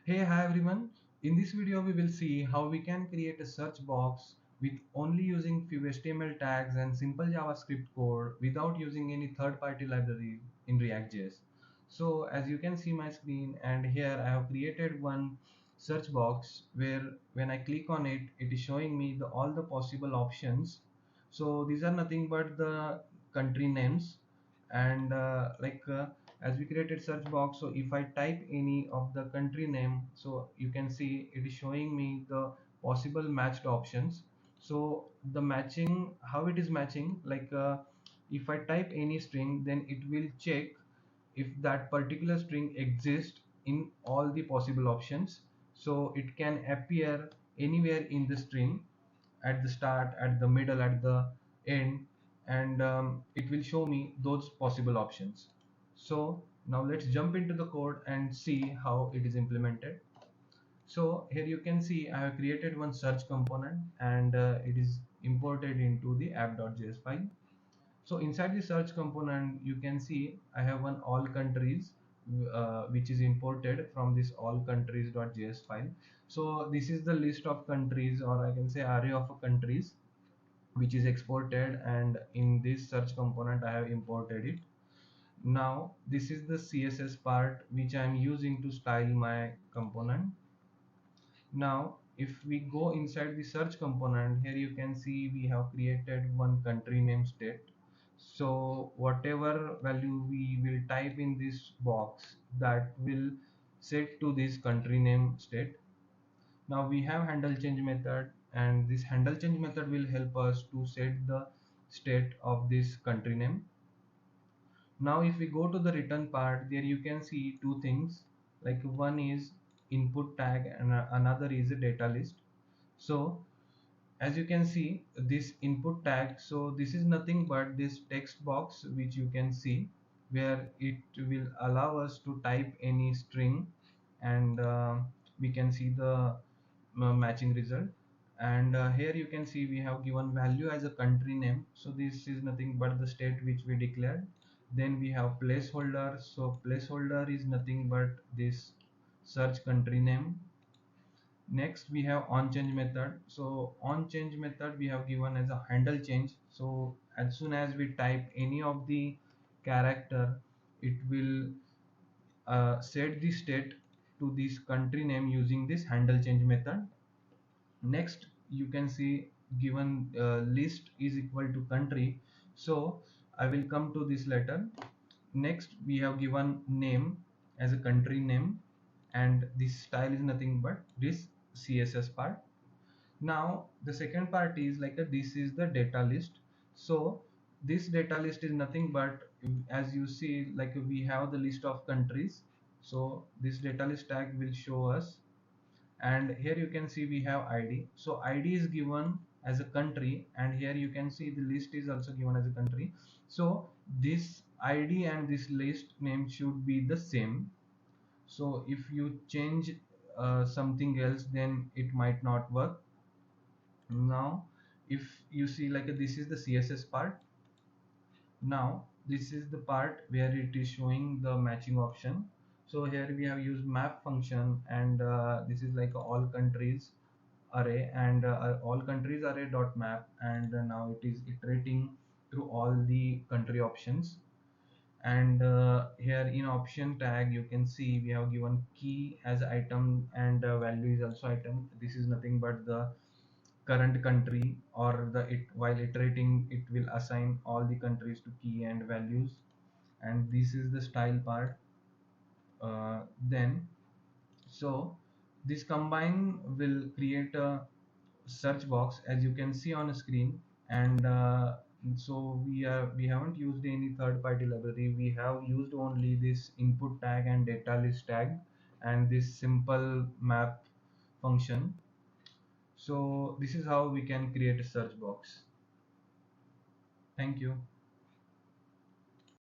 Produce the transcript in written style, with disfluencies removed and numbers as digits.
Hey, hi everyone. In this video, we will see how we can create a search box with only using few HTML tags and simple JavaScript code without using any third-party library in React.js. So as you can see my screen, and here I have created one search box where when I click on it, it is showing me all the possible options. So these are nothing but the country names and as we created search box, so if I type any of the country name, so you can see it is showing me the possible matched options. So the matching, how it is matching, if I type any string, then it will check if that particular string exists in all the possible options. So it can appear anywhere in the string, at the start, at the middle, at the end, and it will show me those possible options. So now let's jump into the code and see how it is implemented. So here you can see I have created one search component, and it is imported into the app.js file. So inside the search component, you can see I have one all countries, which is imported from this all countries.js file. So this is the list of countries, or I can say array of countries, which is exported, and in this search component I have imported it. Now this is the CSS part which I am using to style my component. Now if we go inside the search component, here you can see we have created one country name state. So whatever value we will type in this box, that will set to this country name state. Now we have handle change method, and this handle change method will help us to set the state of this country name. Now if we go to the return part, there you can see two things, like one is input tag and another is a data list. So as you can see this input tag, so this is nothing but this text box which you can see, where it will allow us to type any string, and we can see the matching result. And here you can see we have given value as a country name, so this is nothing but the state which we declared. Then we have placeholder, so placeholder is nothing but this search country name. Next we have on change method, so on change method we have given as a handle change. So as soon as we type any of the character, it will set the state to this country name using this handle change method. Next you can see given list is equal to country, so I will come to this letter. Next we have given name as a country name, and this style is nothing but this CSS part. Now the second part is this is the data list. So this data list is nothing but, as you see, we have the list of countries, so this data list tag will show us. And here you can see we have ID, so ID is given as a country, and here you can see the list is also given as a country. So this ID and this list name should be the same. So if you change something else, then it might not work. Now if you see, this is the CSS part. Now this is the part where it is showing the matching option. So here we have used map function, and this is like a all countries array, and all countries array dot map, and now it is iterating through all the country options. And here in option tag you can see we have given key as item, and value is also item. This is nothing but the current country, or while iterating it will assign all the countries to key and values. And this is the style part. Then so this combine will create a search box, as you can see on a screen. And so we haven't used any third-party library. We have used only this input tag and data list tag and this simple map function. So this is how we can create a search box. Thank you.